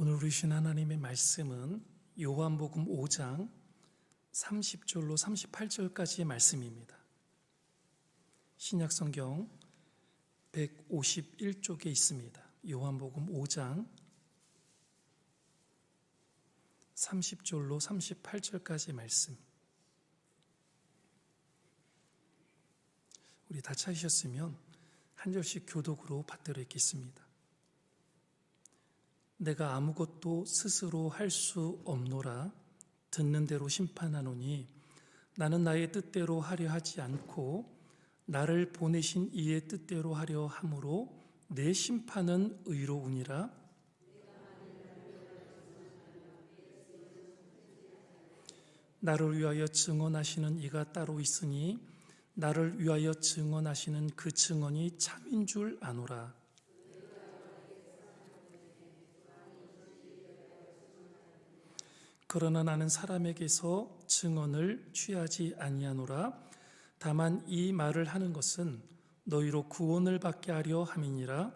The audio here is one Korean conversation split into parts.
오늘 우리 주신 하나님의 말씀은 요한복음 5장 30절로 38절까지의 말씀입니다. 신약성경 151쪽에 있습니다. 요한복음 5장 30절로 38절까지의 말씀. 우리 다 찾으셨으면 한 절씩 교독으로 받들어 읽겠습니다. 내가 아무것도 스스로 할 수 없노라. 듣는 대로 심판하노니 나는 나의 뜻대로 하려 하지 않고 나를 보내신 이의 뜻대로 하려 함으로 내 심판은 의로우니라. 나를 위하여 증언하시는 이가 따로 있으니 나를 위하여 증언하시는 그 증언이 참인 줄 아노라. 그러나 나는 사람에게서 증언을 취하지 아니하노라. 다만 이 말을 하는 것은 너희로 구원을 받게 하려 함이니라.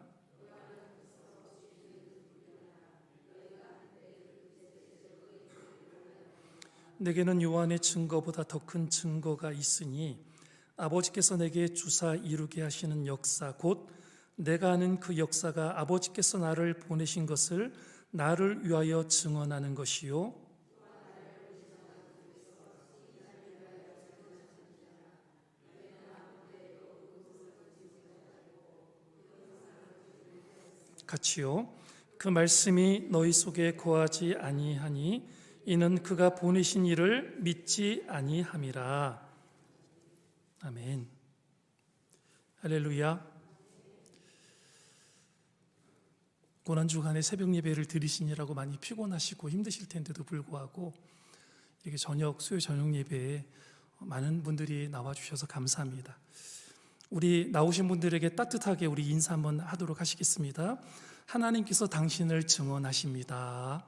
내게는 요한의 증거보다 더 큰 증거가 있으니 아버지께서 내게 주사 이루게 하시는 역사 곧 내가 아는 그 역사가 아버지께서 나를 보내신 것을 나를 위하여 증언하는 것이요 같이요 그 말씀이 너희 속에 거하지 아니하니 이는 그가 보내신 이를 믿지 아니함이라. 아멘. 할렐루야. 고난주간에 새벽 예배를 드리시느라고 많이 피곤하시고 힘드실 텐데도 불구하고 이렇게 수요 저녁 예배에 많은 분들이 나와주셔서 감사합니다. 우리 나오신 분들에게 따뜻하게 우리 인사 한번 하도록 하시겠습니다. 하나님께서 당신을 증언하십니다.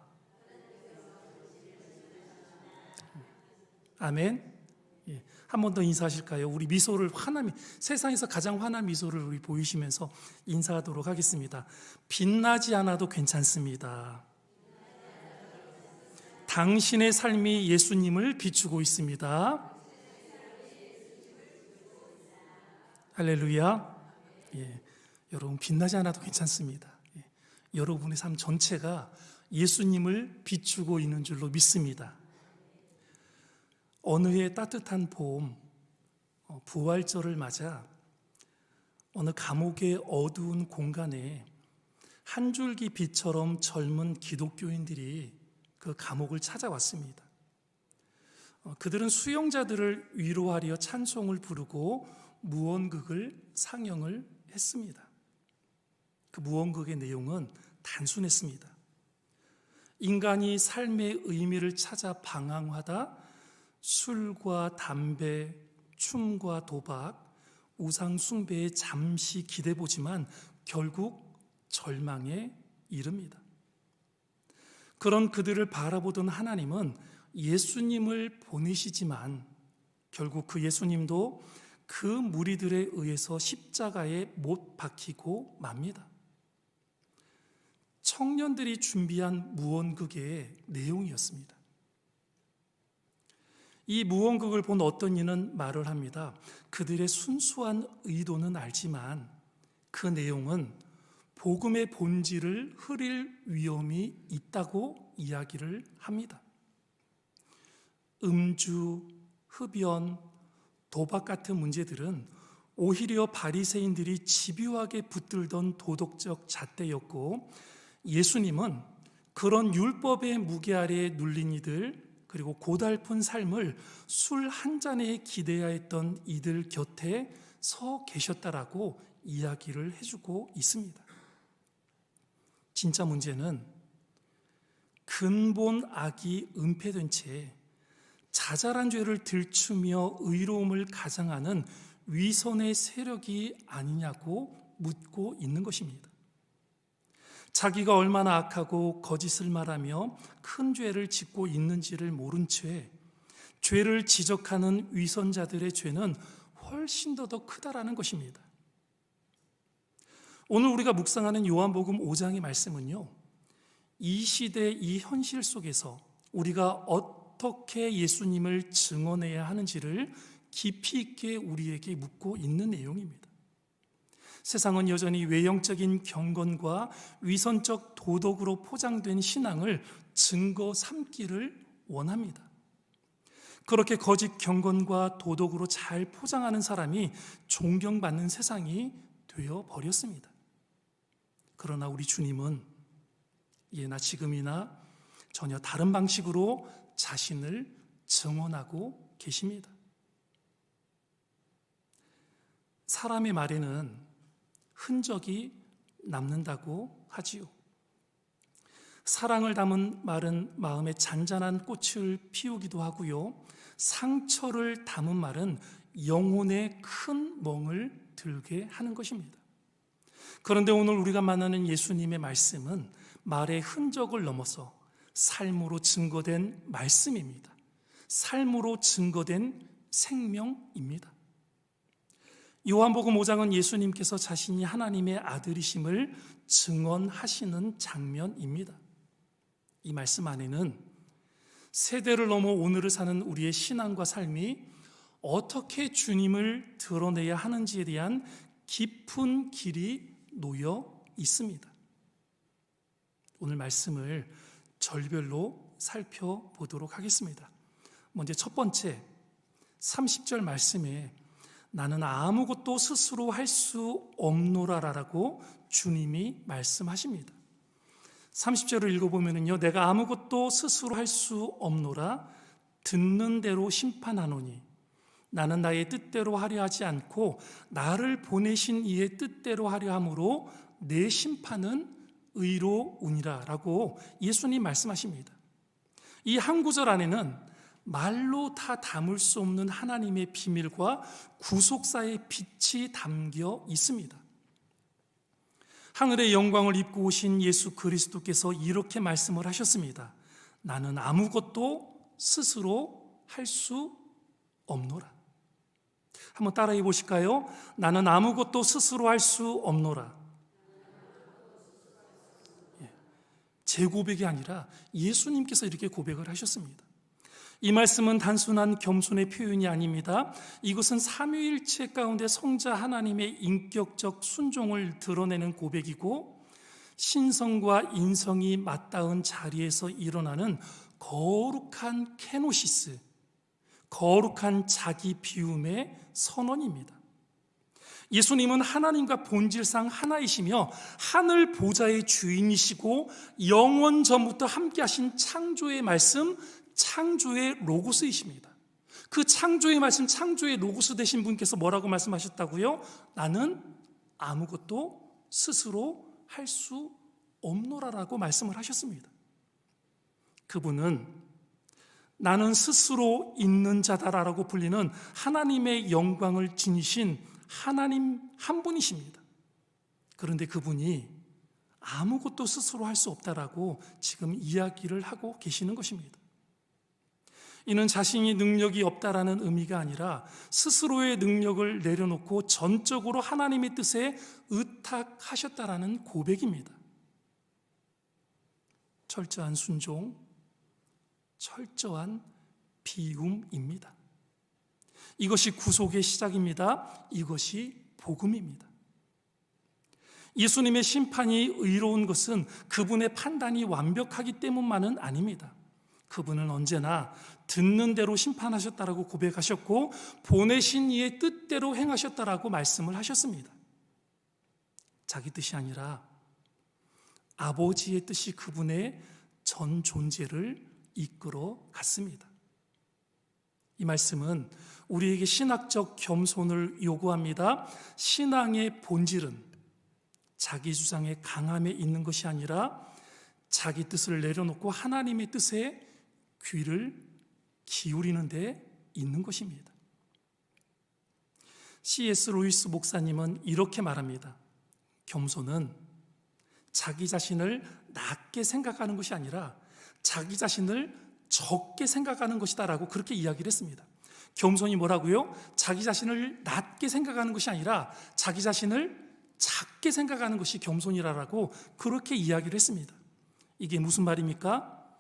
아멘. 예. 한 번 더 인사하실까요? 우리 미소를 세상에서 가장 환한 미소를 우리 보이시면서 인사하도록 하겠습니다. 빛나지 않아도 괜찮습니다. 당신의 삶이 예수님을 비추고 있습니다. 할렐루야. 예. 여러분 빛나지 않아도 괜찮습니다. 예. 여러분의 삶 전체가 예수님을 비추고 있는 줄로 믿습니다. 어느 해 따뜻한 봄, 부활절을 맞아 어느 감옥의 어두운 공간에 한 줄기 빛처럼 젊은 기독교인들이 그 감옥을 찾아왔습니다. 그들은 수용자들을 위로하려 찬송을 부르고 무언극을 상영을 했습니다. 그 무언극의 내용은 단순했습니다. 인간이 삶의 의미를 찾아 방황하다 술과 담배, 춤과 도박, 우상 숭배에 잠시 기대보지만 결국 절망에 이릅니다. 그런 그들을 바라보던 하나님은 예수님을 보내시지만 결국 그 예수님도 그 무리들에 의해서 십자가에 못 박히고 맙니다. 청년들이 준비한 무언극의 내용이었습니다. 이 무언극을 본 어떤 이는 말을 합니다. 그들의 순수한 의도는 알지만 그 내용은 복음의 본질을 흐릴 위험이 있다고 이야기를 합니다. 음주, 흡연, 도박 같은 문제들은 오히려 바리새인들이 집요하게 붙들던 도덕적 잣대였고 예수님은 그런 율법의 무게 아래에 눌린 이들 그리고 고달픈 삶을 술 한 잔에 기대하였던 이들 곁에 서 계셨다라고 이야기를 해주고 있습니다. 진짜 문제는 근본 악이 은폐된 채 자잘한 죄를 들추며 의로움을 가장하는 위선의 세력이 아니냐고 묻고 있는 것입니다. 자기가 얼마나 악하고 거짓을 말하며 큰 죄를 짓고 있는지를 모른 채 죄를 지적하는 위선자들의 죄는 훨씬 더 크다라는 것입니다. 오늘 우리가 묵상하는 요한복음 5장의 말씀은요, 이 시대 이 현실 속에서 우리가 어떻게 예수님을 증언해야 하는지를 깊이 있게 우리에게 묻고 있는 내용입니다. 세상은 여전히 외형적인 경건과 위선적 도덕으로 포장된 신앙을 증거 삼기를 원합니다. 그렇게 거짓 경건과 도덕으로 잘 포장하는 사람이 존경받는 세상이 되어 버렸습니다. 그러나 우리 주님은 예나 지금이나 전혀 다른 방식으로 자신을 증언하고 계십니다. 사람의 말에는 흔적이 남는다고 하지요. 사랑을 담은 말은 마음에 잔잔한 꽃을 피우기도 하고요. 상처를 담은 말은 영혼에 큰 멍을 들게 하는 것입니다. 그런데 오늘 우리가 만나는 예수님의 말씀은 말의 흔적을 넘어서 삶으로 증거된 말씀입니다. 삶으로 증거된 생명입니다. 요한복음 5장은 예수님께서 자신이 하나님의 아들이심을 증언하시는 장면입니다. 이 말씀 안에는 세대를 넘어 오늘을 사는 우리의 신앙과 삶이 어떻게 주님을 드러내야 하는지에 대한 깊은 길이 놓여 있습니다. 오늘 말씀을 절별로 살펴보도록 하겠습니다. 먼저 첫 번째 30절 말씀에 나는 아무것도 스스로 할 수 없노라라고 주님이 말씀하십니다. 30절을 읽어보면요, 내가 아무것도 스스로 할 수 없노라 듣는 대로 심판하노니 나는 나의 뜻대로 하려 하지 않고 나를 보내신 이의 뜻대로 하려 함으로 내 심판은 의로우니라 라고 예수님 말씀하십니다. 이 한 구절 안에는 말로 다 담을 수 없는 하나님의 비밀과 구속사의 빛이 담겨 있습니다. 하늘의 영광을 입고 오신 예수 그리스도께서 이렇게 말씀을 하셨습니다. 나는 아무것도 스스로 할 수 없노라. 한번 따라해 보실까요? 나는 아무것도 스스로 할 수 없노라. 제 고백이 아니라 예수님께서 이렇게 고백을 하셨습니다. 이 말씀은 단순한 겸손의 표현이 아닙니다. 이것은 삼위일체 가운데 성자 하나님의 인격적 순종을 드러내는 고백이고 신성과 인성이 맞닿은 자리에서 일어나는 거룩한 케노시스, 거룩한 자기 비움의 선언입니다. 예수님은 하나님과 본질상 하나이시며 하늘 보좌의 주인이시고 영원 전부터 함께 하신 창조의 말씀, 창조의 로고스이십니다. 그 창조의 말씀, 창조의 로고스 되신 분께서 뭐라고 말씀하셨다고요? 나는 아무것도 스스로 할 수 없노라라고 말씀을 하셨습니다. 그분은 나는 스스로 있는 자다라고 불리는 하나님의 영광을 지니신 하나님 한 분이십니다. 그런데 그분이 아무것도 스스로 할 수 없다라고 지금 이야기를 하고 계시는 것입니다. 이는 자신이 능력이 없다라는 의미가 아니라 스스로의 능력을 내려놓고 전적으로 하나님의 뜻에 의탁하셨다라는 고백입니다. 철저한 순종, 철저한 비움입니다. 이것이 구속의 시작입니다. 이것이 복음입니다. 예수님의 심판이 의로운 것은 그분의 판단이 완벽하기 때문만은 아닙니다. 그분은 언제나 듣는 대로 심판하셨다라고 고백하셨고 보내신 이의 뜻대로 행하셨다라고 말씀을 하셨습니다. 자기 뜻이 아니라 아버지의 뜻이 그분의 전 존재를 이끌어 갔습니다. 이 말씀은 우리에게 신학적 겸손을 요구합니다. 신앙의 본질은 자기 주장의 강함에 있는 것이 아니라 자기 뜻을 내려놓고 하나님의 뜻에 귀를 기울이는 데 있는 것입니다. C.S. 루이스 목사님은 이렇게 말합니다. 겸손은 자기 자신을 낮게 생각하는 것이 아니라 자기 자신을 적게 생각하는 것이다 라고 그렇게 이야기를 했습니다. 겸손이 뭐라고요? 자기 자신을 낮게 생각하는 것이 아니라 자기 자신을 작게 생각하는 것이 겸손이라고 그렇게 이야기를 했습니다. 이게 무슨 말입니까?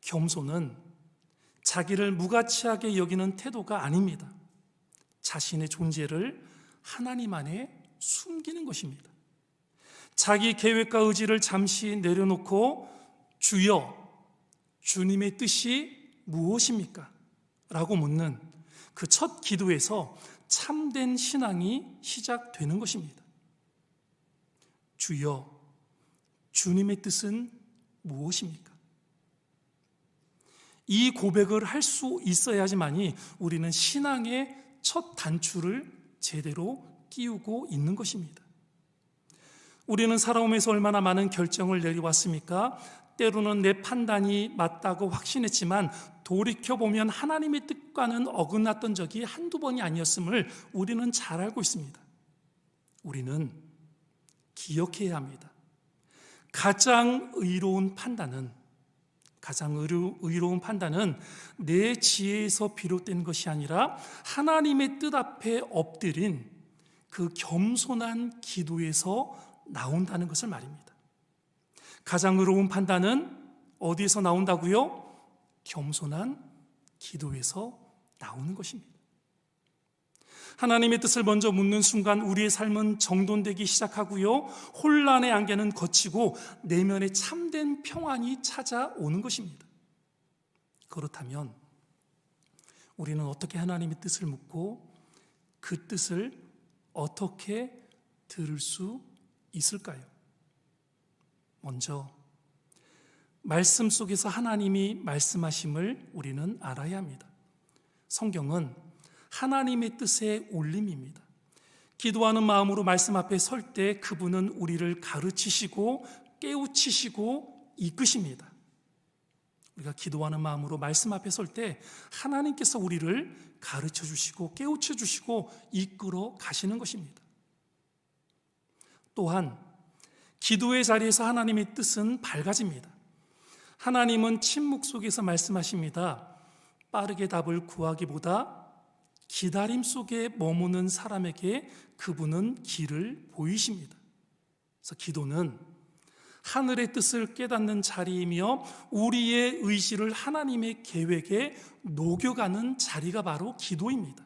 겸손은 자기를 무가치하게 여기는 태도가 아닙니다. 자신의 존재를 하나님 안에 숨기는 것입니다. 자기 계획과 의지를 잠시 내려놓고 주여, 주님의 뜻이 무엇입니까? 라고 묻는 그 첫 기도에서 참된 신앙이 시작되는 것입니다. 주여, 주님의 뜻은 무엇입니까? 이 고백을 할 수 있어야지만이 우리는 신앙의 첫 단추를 제대로 끼우고 있는 것입니다. 우리는 살아오면서 얼마나 많은 결정을 내려왔습니까? 때로는 내 판단이 맞다고 확신했지만 돌이켜보면 하나님의 뜻과는 어긋났던 적이 한두 번이 아니었음을 우리는 잘 알고 있습니다. 우리는 기억해야 합니다. 가장 의로운 판단은 내 지혜에서 비롯된 것이 아니라 하나님의 뜻 앞에 엎드린 그 겸손한 기도에서 나온다는 것을 말입니다. 가장 의로운 판단은 어디에서 나온다고요? 겸손한 기도에서 나오는 것입니다. 하나님의 뜻을 먼저 묻는 순간 우리의 삶은 정돈되기 시작하고요, 혼란의 안개는 걷히고 내면에 참된 평안이 찾아오는 것입니다. 그렇다면 우리는 어떻게 하나님의 뜻을 묻고 그 뜻을 어떻게 들을 수 있을까요? 먼저 말씀 속에서 하나님이 말씀하심을 우리는 알아야 합니다. 성경은 하나님의 뜻의 울림입니다. 기도하는 마음으로 말씀 앞에 설 때 그분은 우리를 가르치시고 깨우치시고 이끄십니다. 우리가 기도하는 마음으로 말씀 앞에 설 때 하나님께서 우리를 가르쳐 주시고 깨우쳐 주시고 이끌어 가시는 것입니다. 또한 기도의 자리에서 하나님의 뜻은 밝아집니다. 하나님은 침묵 속에서 말씀하십니다. 빠르게 답을 구하기보다 기다림 속에 머무는 사람에게 그분은 길을 보이십니다. 그래서 기도는 하늘의 뜻을 깨닫는 자리이며 우리의 의지를 하나님의 계획에 녹여가는 자리가 바로 기도입니다.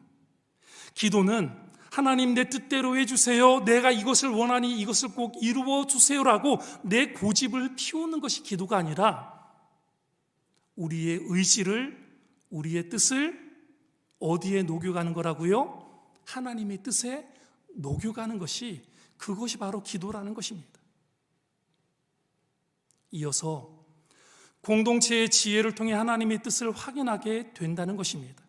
기도는 하나님 내 뜻대로 해주세요, 내가 이것을 원하니 이것을 꼭 이루어 주세요라고 내 고집을 피우는 것이 기도가 아니라 우리의 의지를, 우리의 뜻을 어디에 녹여가는 거라고요? 하나님의 뜻에 녹여가는 것이, 그것이 바로 기도라는 것입니다. 이어서 공동체의 지혜를 통해 하나님의 뜻을 확인하게 된다는 것입니다.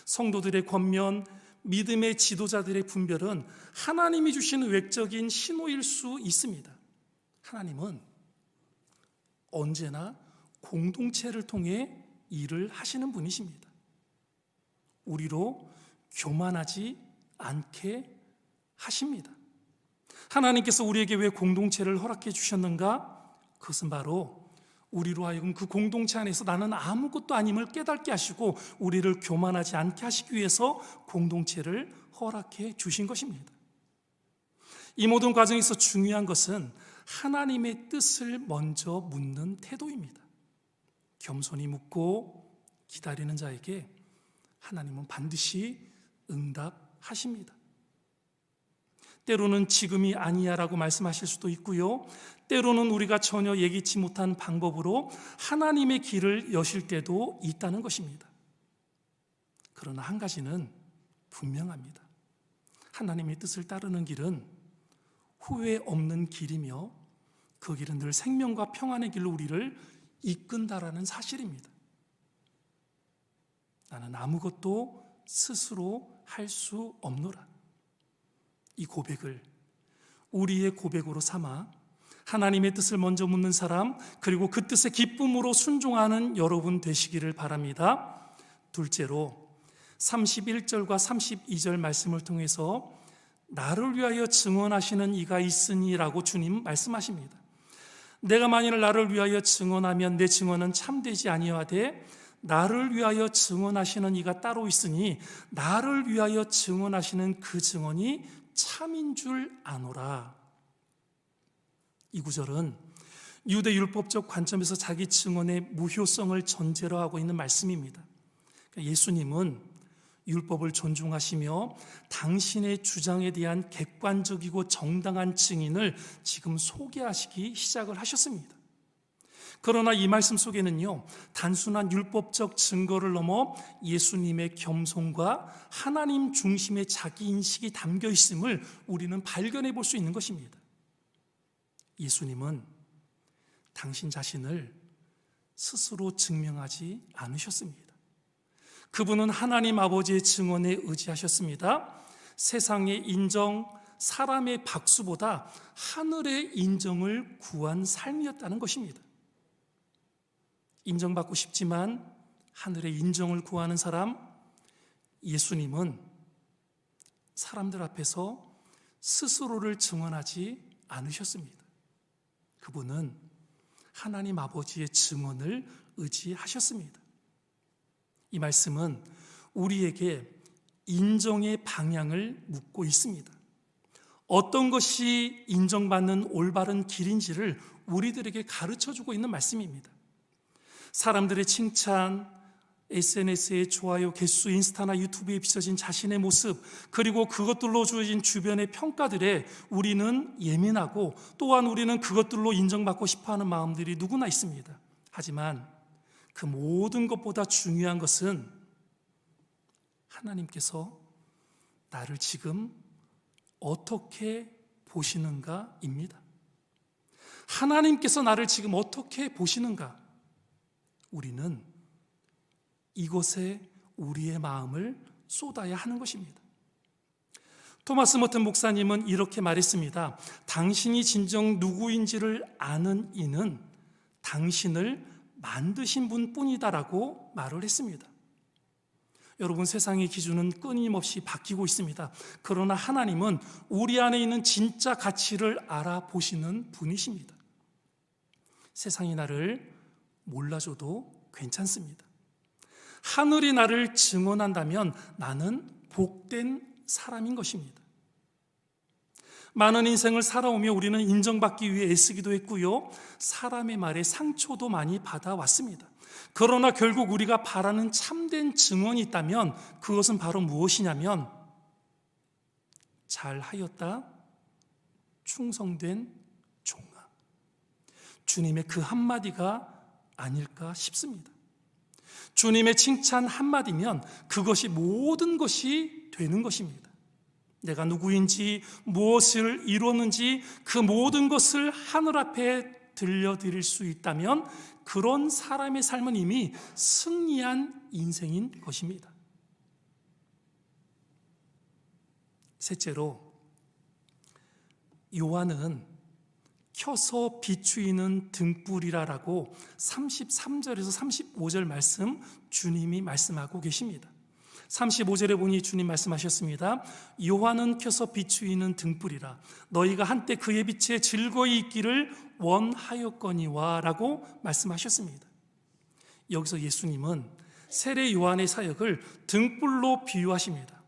성도들의 권면, 믿음의 지도자들의 분별은 하나님이 주신 외적인 신호일 수 있습니다. 하나님은 언제나 공동체를 통해 일을 하시는 분이십니다. 우리로 교만하지 않게 하십니다. 하나님께서 우리에게 왜 공동체를 허락해 주셨는가? 그것은 바로 우리로 하여금 그 공동체 안에서 나는 아무것도 아님을 깨닫게 하시고 우리를 교만하지 않게 하시기 위해서 공동체를 허락해 주신 것입니다. 이 모든 과정에서 중요한 것은 하나님의 뜻을 먼저 묻는 태도입니다. 겸손히 묻고 기다리는 자에게 하나님은 반드시 응답하십니다. 때로는 지금이 아니야 라고 말씀하실 수도 있고요, 때로는 우리가 전혀 예기치 못한 방법으로 하나님의 길을 여실 때도 있다는 것입니다. 그러나 한 가지는 분명합니다. 하나님의 뜻을 따르는 길은 후회 없는 길이며 그 길은 늘 생명과 평안의 길로 우리를 이끈다라는 사실입니다. 나는 아무것도 스스로 할 수 없노라. 이 고백을 우리의 고백으로 삼아 하나님의 뜻을 먼저 묻는 사람, 그리고 그 뜻에 기쁨으로 순종하는 여러분 되시기를 바랍니다. 둘째로 31절과 32절 말씀을 통해서 나를 위하여 증언하시는 이가 있으니라고 주님 말씀하십니다. 내가 만일 나를 위하여 증언하면 내 증언은 참되지 아니하되 나를 위하여 증언하시는 이가 따로 있으니 나를 위하여 증언하시는 그 증언이 참인 줄 아노라. 이 구절은 유대 율법적 관점에서 자기 증언의 무효성을 전제로 하고 있는 말씀입니다. 예수님은 율법을 존중하시며 당신의 주장에 대한 객관적이고 정당한 증인을 지금 소개하시기 시작을 하셨습니다. 그러나 이 말씀 속에는요, 단순한 율법적 증거를 넘어 예수님의 겸손과 하나님 중심의 자기인식이 담겨 있음을 우리는 발견해 볼 수 있는 것입니다. 예수님은 당신 자신을 스스로 증명하지 않으셨습니다. 그분은 하나님 아버지의 증언에 의지하셨습니다. 세상의 인정, 사람의 박수보다 하늘의 인정을 구한 삶이었다는 것입니다. 인정받고 싶지만 하늘의 인정을 구하는 사람, 예수님은 사람들 앞에서 스스로를 증언하지 않으셨습니다. 그분은 하나님 아버지의 증언을 의지하셨습니다. 이 말씀은 우리에게 인정의 방향을 묻고 있습니다. 어떤 것이 인정받는 올바른 길인지를 우리들에게 가르쳐주고 있는 말씀입니다. 사람들의 칭찬, SNS의 좋아요 개수, 인스타나 유튜브에 비춰진 자신의 모습, 그리고 그것들로 주어진 주변의 평가들에 우리는 예민하고 또한 우리는 그것들로 인정받고 싶어하는 마음들이 누구나 있습니다. 하지만 그 모든 것보다 중요한 것은 하나님께서 나를 지금 어떻게 보시는가입니다. 하나님께서 나를 지금 어떻게 보시는가? 우리는 이곳에 우리의 마음을 쏟아야 하는 것입니다. 토마스 머튼 목사님은 이렇게 말했습니다. 당신이 진정 누구인지를 아는 이는 당신을 만드신 분뿐이다라고 말을 했습니다. 여러분, 세상의 기준은 끊임없이 바뀌고 있습니다. 그러나 하나님은 우리 안에 있는 진짜 가치를 알아보시는 분이십니다. 세상이 나를 몰라줘도 괜찮습니다. 하늘이 나를 증언한다면 나는 복된 사람인 것입니다. 많은 인생을 살아오며 우리는 인정받기 위해 애쓰기도 했고요, 사람의 말에 상처도 많이 받아왔습니다. 그러나 결국 우리가 바라는 참된 증언이 있다면 그것은 바로 무엇이냐면 잘하였다, 충성된 종아, 주님의 그 한마디가 아닐까 싶습니다. 주님의 칭찬 한마디면 그것이 모든 것이 되는 것입니다. 내가 누구인지, 무엇을 이루었는지 그 모든 것을 하늘 앞에 들려드릴 수 있다면 그런 사람의 삶은 이미 승리한 인생인 것입니다. 셋째로, 요한은 켜서 비추이는 등불이라라고 33절에서 35절 말씀 주님이 말씀하고 계십니다. 35절에 보니 주님 말씀하셨습니다. 요한은 켜서 비추이는 등불이라 너희가 한때 그의 빛에 즐거이 있기를 원하였거니와 라고 말씀하셨습니다. 여기서 예수님은 세례 요한의 사역을 등불로 비유하십니다.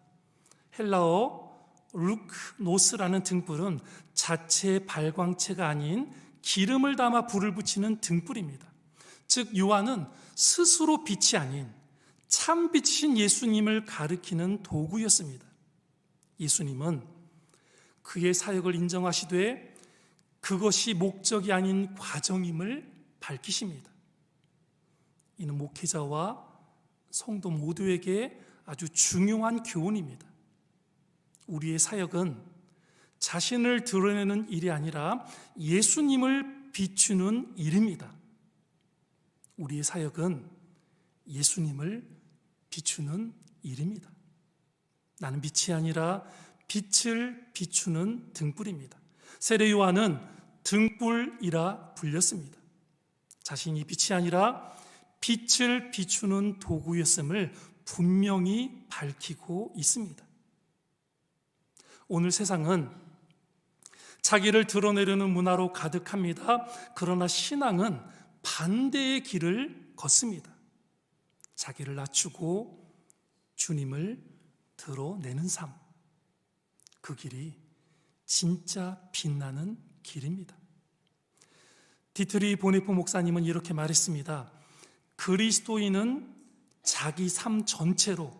헬라어 루크노스라는 등불은 자체의 발광체가 아닌 기름을 담아 불을 붙이는 등불입니다. 즉 요한은 스스로 빛이 아닌 참 빛이신 예수님을 가리키는 도구였습니다. 예수님은 그의 사역을 인정하시되 그것이 목적이 아닌 과정임을 밝히십니다. 이는 목회자와 성도 모두에게 아주 중요한 교훈입니다. 우리의 사역은 자신을 드러내는 일이 아니라 예수님을 비추는 일입니다. 우리의 사역은 예수님을 비추는 일입니다. 나는 빛이 아니라 빛을 비추는 등불입니다. 세례 요한은 등불이라 불렸습니다. 자신이 빛이 아니라 빛을 비추는 도구였음을 분명히 밝히고 있습니다. 오늘 세상은 자기를 드러내려는 문화로 가득합니다. 그러나 신앙은 반대의 길을 걷습니다. 자기를 낮추고 주님을 드러내는 삶, 그 길이 진짜 빛나는 길입니다. 디트리 보네포 목사님은 이렇게 말했습니다. 그리스도인은 자기 삶 전체로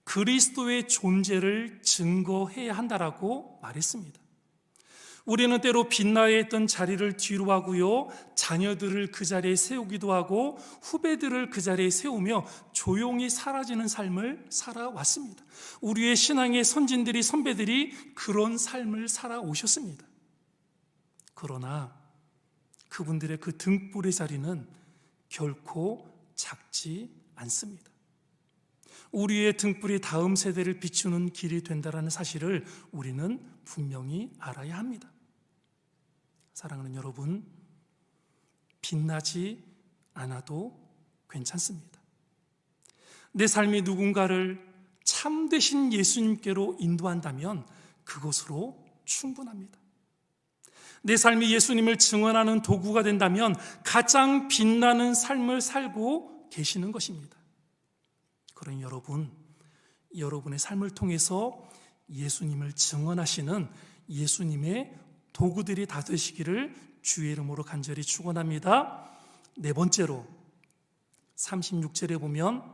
그리스도의 존재를 증거해야 한다라고 말했습니다. 우리는 때로 빛나야 했던 자리를 뒤로 하고요, 자녀들을 그 자리에 세우기도 하고 후배들을 그 자리에 세우며 조용히 사라지는 삶을 살아왔습니다. 우리의 신앙의 선진들이, 선배들이 그런 삶을 살아오셨습니다. 그러나 그분들의 그 등불의 자리는 결코 작지 않습니다. 우리의 등불이 다음 세대를 비추는 길이 된다는 사실을 우리는 분명히 알아야 합니다. 사랑하는 여러분, 빛나지 않아도 괜찮습니다. 내 삶이 누군가를 참되신 예수님께로 인도한다면 그것으로 충분합니다. 내 삶이 예수님을 증언하는 도구가 된다면 가장 빛나는 삶을 살고 계시는 것입니다. 그러니 여러분, 여러분의 삶을 통해서 예수님을 증언하시는 예수님의 도구들이 다 되시기를 주의 이름으로 간절히 축원합니다. 네 번째로 36절에 보면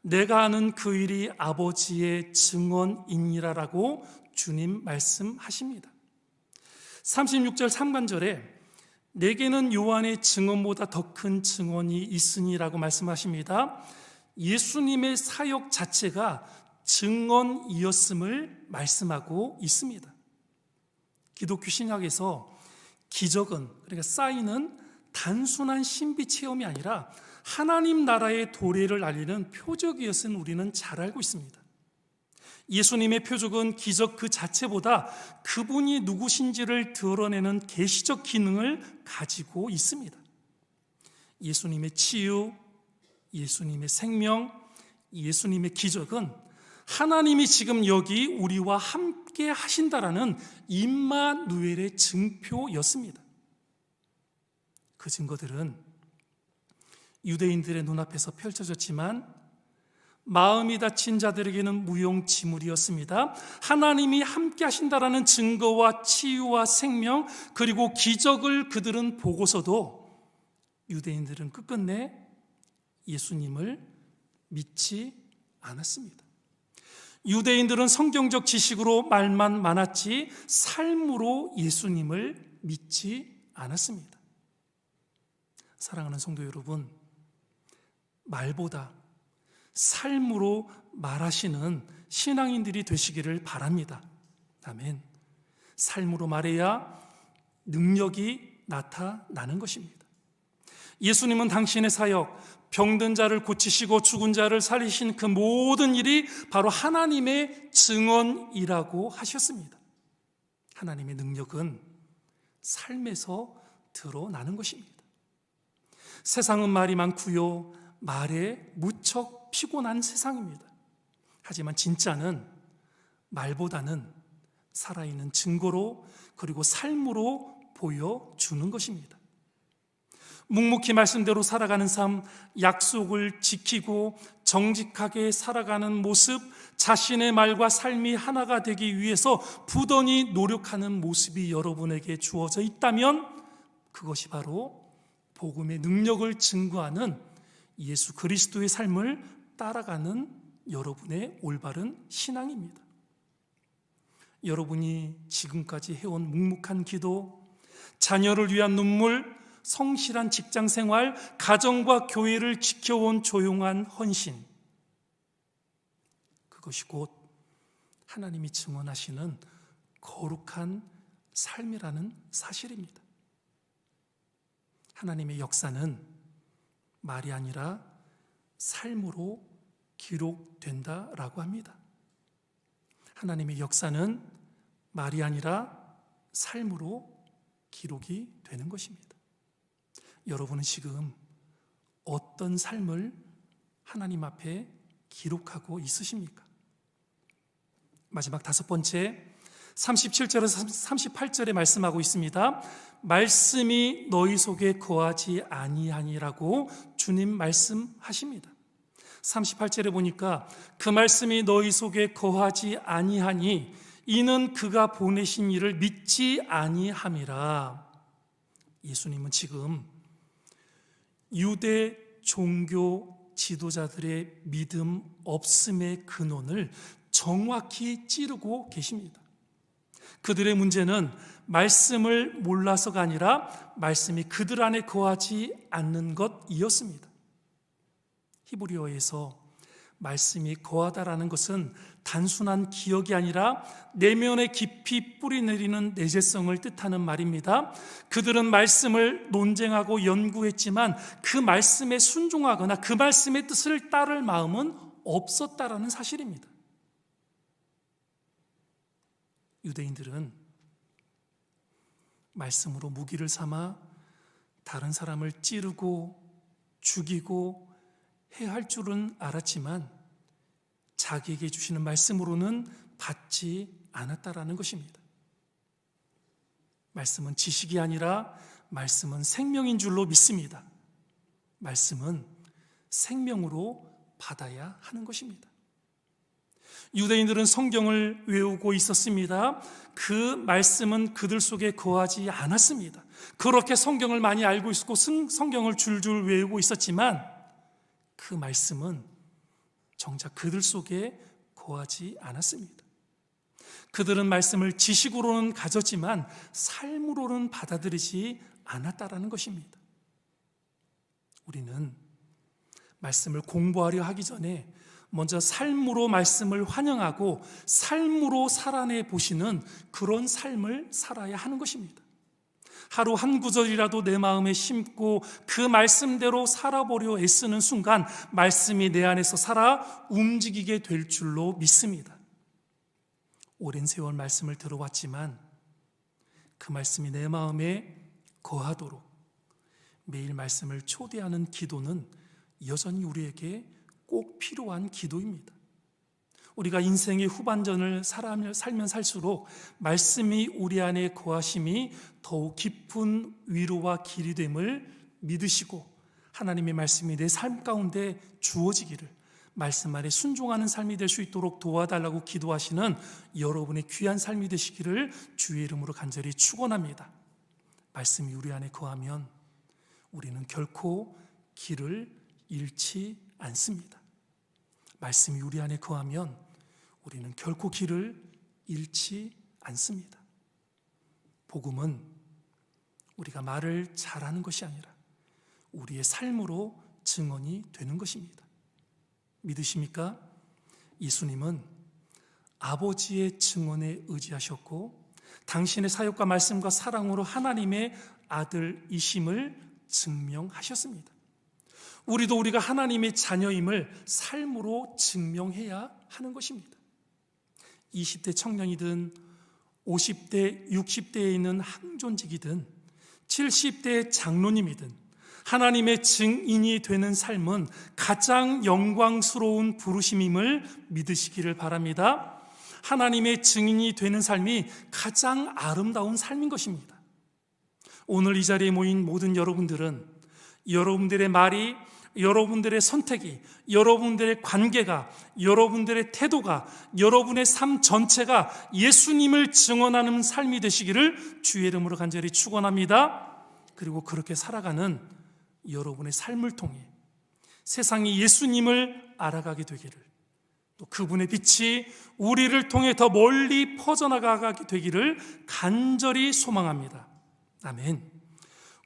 내가 아는 그 일이 아버지의 증언이니라라고 주님 말씀하십니다. 36절 3간절에 내게는 요한의 증언보다 더 큰 증언이 있으니라고 말씀하십니다. 예수님의 사역 자체가 증언이었음을 말씀하고 있습니다. 기독교 신학에서 기적은, 그러니까 사인은 단순한 신비 체험이 아니라 하나님 나라의 도래를 알리는 표적이었음을 우리는 잘 알고 있습니다. 예수님의 표적은 기적 그 자체보다 그분이 누구신지를 드러내는 계시적 기능을 가지고 있습니다. 예수님의 치유, 예수님의 생명, 예수님의 기적은 하나님이 지금 여기 우리와 함께 하신다라는 임마누엘의 증표였습니다. 그 증거들은 유대인들의 눈앞에서 펼쳐졌지만 마음이 다친 자들에게는 무용지물이었습니다. 하나님이 함께 하신다라는 증거와 치유와 생명 그리고 기적을 그들은 보고서도 유대인들은 끝끝내 예수님을 믿지 않았습니다. 유대인들은 성경적 지식으로 말만 많았지 삶으로 예수님을 믿지 않았습니다. 사랑하는 성도 여러분, 말보다 삶으로 말하시는 신앙인들이 되시기를 바랍니다. 아멘. 삶으로 말해야 능력이 나타나는 것입니다. 예수님은 당신의 사역, 병든 자를 고치시고 죽은 자를 살리신 그 모든 일이 바로 하나님의 증언이라고 하셨습니다. 하나님의 능력은 삶에서 드러나는 것입니다. 세상은 말이 많고요, 말에 무척 피곤한 세상입니다. 하지만 진짜는 말보다는 살아있는 증거로 그리고 삶으로 보여주는 것입니다. 묵묵히 말씀대로 살아가는 삶, 약속을 지키고 정직하게 살아가는 모습, 자신의 말과 삶이 하나가 되기 위해서 부단히 노력하는 모습이 여러분에게 주어져 있다면 그것이 바로 복음의 능력을 증거하는 예수 그리스도의 삶을 따라가는 여러분의 올바른 신앙입니다. 여러분이 지금까지 해온 묵묵한 기도, 자녀를 위한 눈물, 성실한 직장생활, 가정과 교회를 지켜온 조용한 헌신, 그것이 곧 하나님이 증언하시는 거룩한 삶이라는 사실입니다. 하나님의 역사는 말이 아니라 삶으로 기록된다라고 합니다. 하나님의 역사는 말이 아니라 삶으로 기록이 되는 것입니다. 여러분은 지금 어떤 삶을 하나님 앞에 기록하고 있으십니까? 마지막 다섯 번째, 37절에서 38절에 말씀하고 있습니다. 말씀이 너희 속에 거하지 아니하니라고 주님 말씀하십니다. 38절에 보니까 그 말씀이 너희 속에 거하지 아니하니 이는 그가 보내신 이를 믿지 아니함이라. 예수님은 지금 유대 종교 지도자들의 믿음 없음의 근원을 정확히 찌르고 계십니다. 그들의 문제는 말씀을 몰라서가 아니라 말씀이 그들 안에 거하지 않는 것이었습니다. 히브리어에서 말씀이 거하다라는 것은 단순한 기억이 아니라 내면에 깊이 뿌리내리는 내재성을 뜻하는 말입니다. 그들은 말씀을 논쟁하고 연구했지만 그 말씀에 순종하거나 그 말씀의 뜻을 따를 마음은 없었다라는 사실입니다. 유대인들은 말씀으로 무기를 삼아 다른 사람을 찌르고 죽이고 해할 줄은 알았지만 자기에게 주시는 말씀으로는 받지 않았다라는 것입니다. 말씀은 지식이 아니라 말씀은 생명인 줄로 믿습니다. 말씀은 생명으로 받아야 하는 것입니다. 유대인들은 성경을 외우고 있었습니다. 그 말씀은 그들 속에 거하지 않았습니다. 그렇게 성경을 많이 알고 있었고 성경을 줄줄 외우고 있었지만 그 말씀은 정작 그들 속에 거하지 않았습니다. 그들은 말씀을 지식으로는 가졌지만 삶으로는 받아들이지 않았다라는 것입니다. 우리는 말씀을 공부하려 하기 전에 먼저 삶으로 말씀을 환영하고 삶으로 살아내 보시는 그런 삶을 살아야 하는 것입니다. 하루 한 구절이라도 내 마음에 심고 그 말씀대로 살아보려 애쓰는 순간 말씀이 내 안에서 살아 움직이게 될 줄로 믿습니다. 오랜 세월 말씀을 들어왔지만 그 말씀이 내 마음에 거하도록 매일 말씀을 초대하는 기도는 여전히 우리에게 꼭 필요한 기도입니다. 우리가 인생의 후반전을 살면 살수록 말씀이 우리 안에 거하심이 더욱 깊은 위로와 길이 됨을 믿으시고 하나님의 말씀이 내 삶 가운데 주어지기를 말씀 안에 순종하는 삶이 될 수 있도록 도와달라고 기도하시는 여러분의 귀한 삶이 되시기를 주의 이름으로 간절히 축원합니다. 말씀이 우리 안에 거하면 우리는 결코 길을 잃지 않습니다. 말씀이 우리 안에 거하면 우리는 결코 길을 잃지 않습니다. 복음은 우리가 말을 잘하는 것이 아니라 우리의 삶으로 증언이 되는 것입니다. 믿으십니까? 예수님은 아버지의 증언에 의지하셨고 당신의 사역과 말씀과 사랑으로 하나님의 아들이심을 증명하셨습니다. 우리가 하나님의 자녀임을 삶으로 증명해야 하는 것입니다. 20대 청년이든 50대, 60대에 있는 항존직이든 70대 장로님이든 하나님의 증인이 되는 삶은 가장 영광스러운 부르심임을 믿으시기를 바랍니다. 하나님의 증인이 되는 삶이 가장 아름다운 삶인 것입니다. 오늘 이 자리에 모인 모든 여러분들은 여러분들의 말이, 여러분들의 선택이, 여러분들의 관계가, 여러분들의 태도가, 여러분의 삶 전체가 예수님을 증언하는 삶이 되시기를 주의 이름으로 간절히 축원합니다. 그리고 그렇게 살아가는 여러분의 삶을 통해 세상이 예수님을 알아가게 되기를, 또 그분의 빛이 우리를 통해 더 멀리 퍼져나가게 되기를 간절히 소망합니다. 아멘.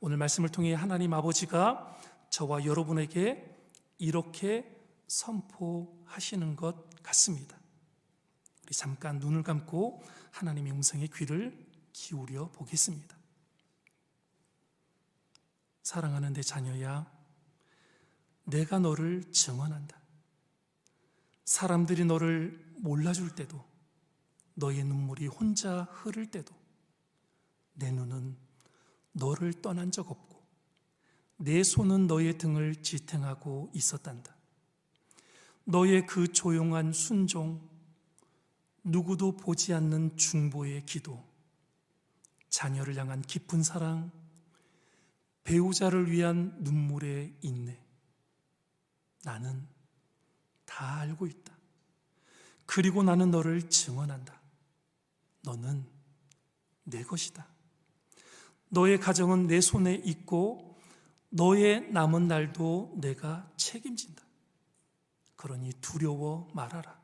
오늘 말씀을 통해 하나님 아버지가 저와 여러분에게 이렇게 선포하시는 것 같습니다. 우리 잠깐 눈을 감고 하나님의 음성에 귀를 기울여 보겠습니다. 사랑하는 내 자녀야, 내가 너를 증언한다. 사람들이 너를 몰라줄 때도, 너의 눈물이 혼자 흐를 때도 내 눈은 너를 떠난 적 없고 내 손은 너의 등을 지탱하고 있었단다. 너의 그 조용한 순종, 누구도 보지 않는 중보의 기도, 자녀를 향한 깊은 사랑, 배우자를 위한 눈물의 인내, 나는 다 알고 있다. 그리고 나는 너를 증언한다. 너는 내 것이다. 너의 가정은 내 손에 있고 너의 남은 날도 내가 책임진다. 그러니 두려워 말아라.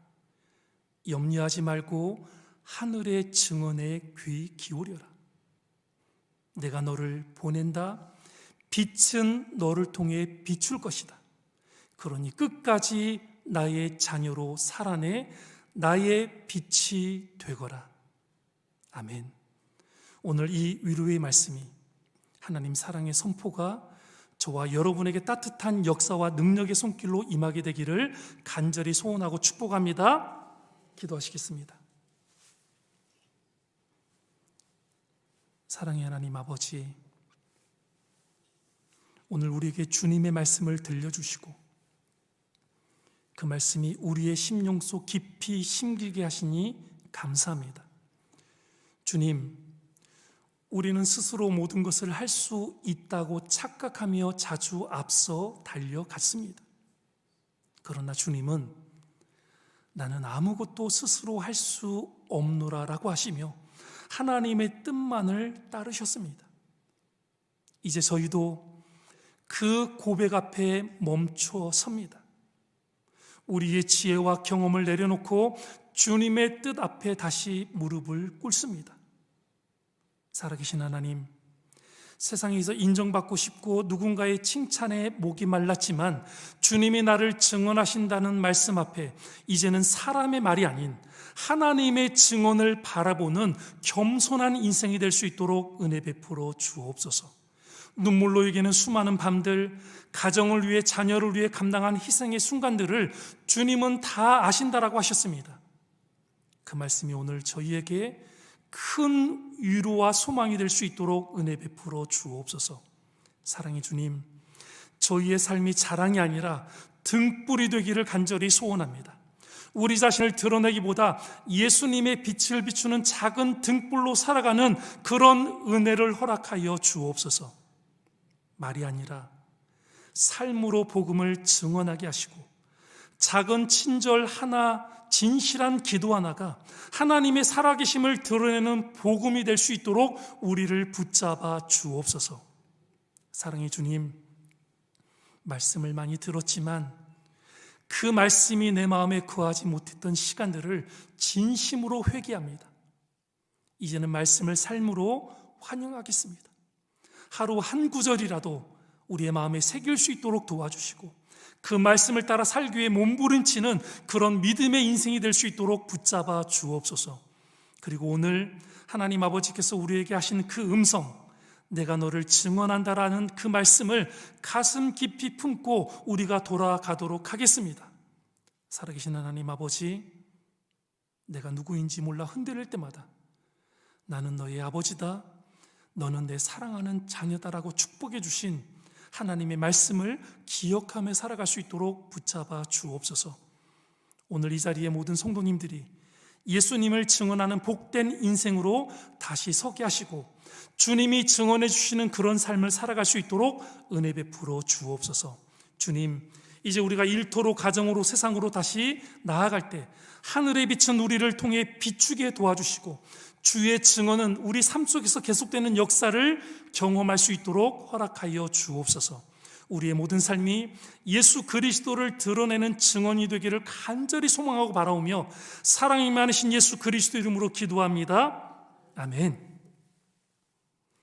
염려하지 말고 하늘의 증언에 귀 기울여라. 내가 너를 보낸다. 빛은 너를 통해 비출 것이다. 그러니 끝까지 나의 자녀로 살아내 나의 빛이 되거라. 아멘. 오늘 이 위로의 말씀이 하나님 사랑의 선포가 저와 여러분에게 따뜻한 역사와 능력의 손길로 임하게 되기를 간절히 소원하고 축복합니다. 기도하시겠습니다. 사랑의 하나님 아버지, 오늘 우리에게 주님의 말씀을 들려주시고 그 말씀이 우리의 심령 속 깊이 심기게 하시니 감사합니다. 주님, 우리는 스스로 모든 것을 할 수 있다고 착각하며 자주 앞서 달려갔습니다. 그러나 주님은 나는 아무것도 스스로 할 수 없노라라고 하시며 하나님의 뜻만을 따르셨습니다. 이제 저희도 그 고백 앞에 멈춰 섭니다. 우리의 지혜와 경험을 내려놓고 주님의 뜻 앞에 다시 무릎을 꿇습니다. 살아계신 하나님, 세상에서 인정받고 싶고 누군가의 칭찬에 목이 말랐지만 주님이 나를 증언하신다는 말씀 앞에 이제는 사람의 말이 아닌 하나님의 증언을 바라보는 겸손한 인생이 될 수 있도록 은혜 베풀어 주옵소서. 눈물로 여기는 수많은 밤들, 가정을 위해 자녀를 위해 감당한 희생의 순간들을 주님은 다 아신다라고 하셨습니다. 그 말씀이 오늘 저희에게 큰 위로와 소망이 될 수 있도록 은혜 베풀어 주옵소서. 사랑의 주님, 저희의 삶이 자랑이 아니라 등불이 되기를 간절히 소원합니다. 우리 자신을 드러내기보다 예수님의 빛을 비추는 작은 등불로 살아가는 그런 은혜를 허락하여 주옵소서. 말이 아니라 삶으로 복음을 증언하게 하시고 작은 친절 하나, 진실한 기도 하나가 하나님의 살아계심을 드러내는 복음이 될 수 있도록 우리를 붙잡아 주옵소서. 사랑의 주님, 말씀을 많이 들었지만 그 말씀이 내 마음에 거하지 못했던 시간들을 진심으로 회개합니다. 이제는 말씀을 삶으로 환영하겠습니다. 하루 한 구절이라도 우리의 마음에 새길 수 있도록 도와주시고 그 말씀을 따라 살기 위해 몸부림치는 그런 믿음의 인생이 될 수 있도록 붙잡아 주옵소서. 그리고 오늘 하나님 아버지께서 우리에게 하신 그 음성, 내가 너를 증언한다라는 그 말씀을 가슴 깊이 품고 우리가 돌아가도록 하겠습니다. 살아계신 하나님 아버지, 내가 누구인지 몰라 흔들릴 때마다 나는 너의 아버지다, 너는 내 사랑하는 자녀다라고 축복해 주신 하나님의 말씀을 기억하며 살아갈 수 있도록 붙잡아 주옵소서. 오늘 이 자리에 모든 성도님들이 예수님을 증언하는 복된 인생으로 다시 서게 하시고 주님이 증언해 주시는 그런 삶을 살아갈 수 있도록 은혜 베풀어 주옵소서. 주님, 이제 우리가 일터로 가정으로 세상으로 다시 나아갈 때 하늘의 빛은 우리를 통해 비추게 도와주시고 주의 증언은 우리 삶 속에서 계속되는 역사를 경험할 수 있도록 허락하여 주옵소서. 우리의 모든 삶이 예수 그리스도를 드러내는 증언이 되기를 간절히 소망하고 바라오며 사랑이 많으신 예수 그리스도 이름으로 기도합니다. 아멘.